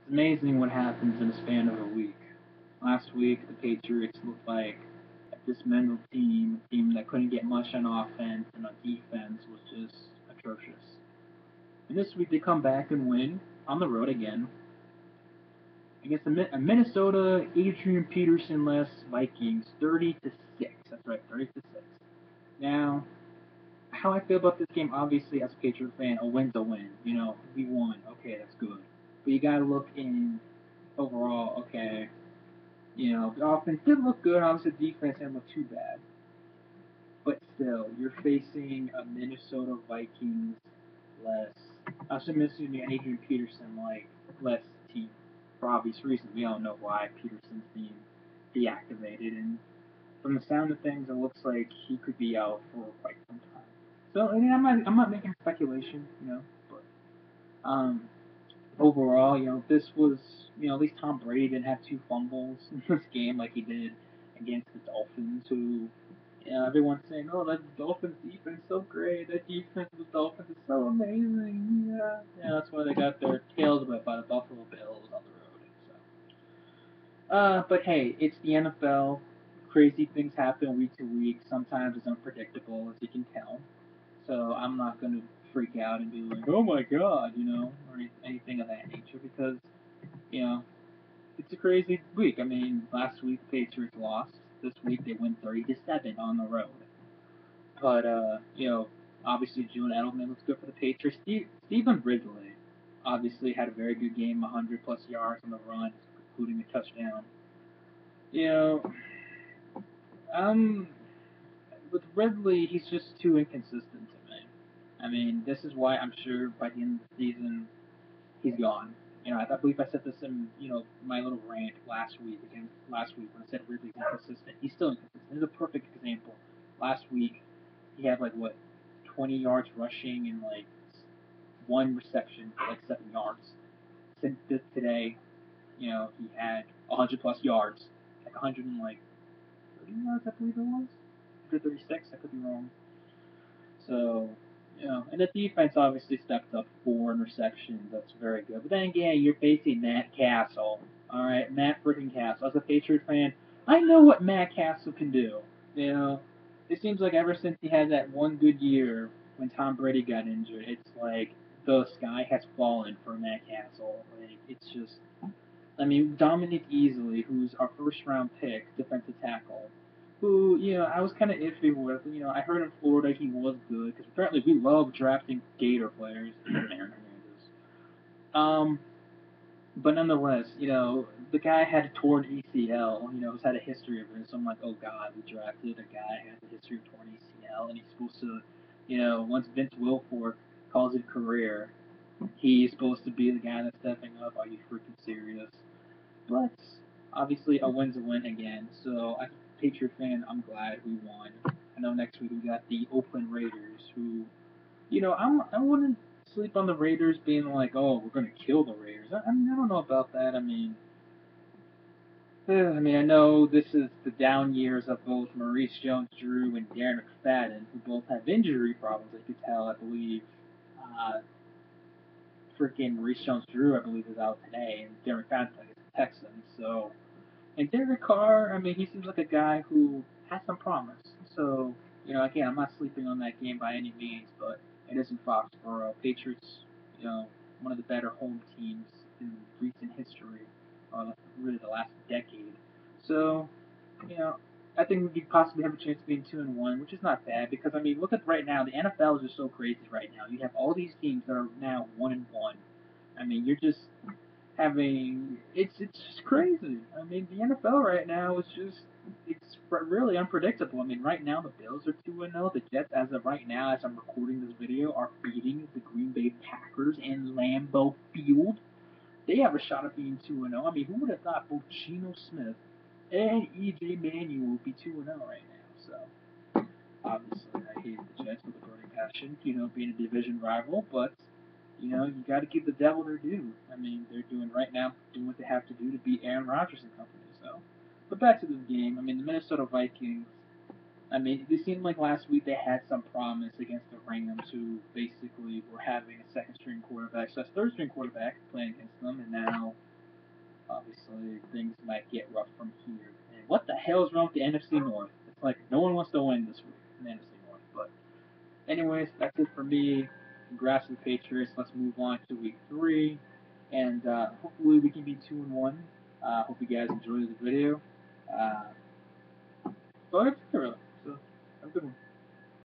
It's amazing what happens in a span of a week. Last week, the Patriots looked like a dismantled team, a team that couldn't get much on offense and on defense was just atrocious. And this week, they come back and win on the road again against a Minnesota Adrian Peterson less Vikings, 30-6. That's right, 30-6. Now, how I feel about this game, obviously, as a Patriot fan, a win's a win. We won. Okay, that's good. But you gotta look in overall. Okay, the offense did look good. Obviously, the defense didn't look too bad. But still, you're facing a Minnesota Vikings less. I should mention an Adrian Peterson like less team for obvious reasons. We all know why Peterson's being deactivated, and from the sound of things, it looks like he could be out for quite some time. So I mean, I'm not making speculation, but um, overall, this was, at least Tom Brady didn't have two fumbles in this game like he did against the Dolphins, who, everyone's saying, oh, that Dolphins defense is so great. That defense of the Dolphins is so amazing. Yeah, that's why they got their tails whipped by the Buffalo Bills on the road. But hey, it's the NFL. Crazy things happen week to week. Sometimes it's unpredictable, as you can tell. So I'm not gonna freak out and be like, "Oh my God," or anything of that nature, because you know it's a crazy week. I mean, last week the Patriots lost. This week they win 30-7 on the road. But obviously Julian Edelman was good for the Patriots. Stephen Ridley obviously had a very good game, 100 plus yards on the run, including a touchdown. You know, um, with Ridley, he's just too inconsistent to me. I mean, this is why I'm sure by the end of the season he's gone. I believe I said this in my little rant last week when I said Ridley's inconsistent. He's still inconsistent. This is a perfect example. Last week he had like what 20 yards rushing and like one reception for like 7 yards. Since today, he had 100 plus yards, like 100 and like 30 yards, I believe it was. 136, I could be wrong. So, and the defense obviously stepped up 4 interceptions. That's very good. But then again, you're facing Matt Cassel. All right, Matt freaking Cassel. As a Patriot fan, I know what Matt Cassel can do. You know, it seems like ever since he had that one good year when Tom Brady got injured, it's like the sky has fallen for Matt Cassel. Like it's just, I mean, Dominic Easley, who's our first round pick, defensive tackle, who, I was kind of iffy with. I heard in Florida he was good, because apparently we love drafting Gator players. Aaron Hernandez. Um, but nonetheless, the guy had a torn ACL, has had a history of it. So I'm like, oh God, we drafted a guy who has a history of torn ACL, and he's supposed to, once Vince Wilfork calls it a career, he's supposed to be the guy that's stepping up. Are you freaking serious? But obviously, a win's a win again. So, as a Patriot fan, I'm glad we won. I know next week we got the Oakland Raiders, who, I wouldn't sleep on the Raiders being like, oh, we're gonna kill the Raiders. I mean, I don't know about that. I know this is the down years of both Maurice Jones-Drew and Darren McFadden, who both have injury problems. I could tell. I believe uh, freaking Maurice Jones-Drew, I believe, is out today, and Darren McFadden's like a Texan. So and Derek Carr, I mean, he seems like a guy who has some promise. So, again, I'm not sleeping on that game by any means, but it is in Foxborough. Patriots, one of the better home teams in recent history, really the last decade. So, you know, I think we could possibly have a chance of being 2-1, which is not bad because I mean, look at right now. The NFL is just so crazy right now. You have all these teams that are now 1-1. I mean, you're just having it's just crazy. I mean, the NFL right now is just it's really unpredictable. I mean, right now the Bills are 2-0. The Jets, as of right now, as I'm recording this video, are beating the Green Bay Packers in Lambeau Field. They have a shot at being 2-0. I mean, who would have thought both Geno Smith and EJ Manuel would be 2-0 right now? So obviously, I hate the Jets with a burning passion. Being a division rival, but you got to give the devil their due. I mean, they're doing right now, doing what they have to do to beat Aaron Rodgers and company. So, but back to this game. I mean, the Minnesota Vikings. I mean, it seemed like last week they had some promise against the Rams, who basically were having a second string quarterback, so a third string quarterback playing against them, and now obviously things might get rough from here. And what the hell is wrong with the NFC North? It's like no one wants to win this week in the NFC North. But anyways, that's it for me. Congrats to the Patriots. Let's move on to week 3, and hopefully we can be 2-1. Hope you guys enjoyed the video. So that's it, really. So have a good one.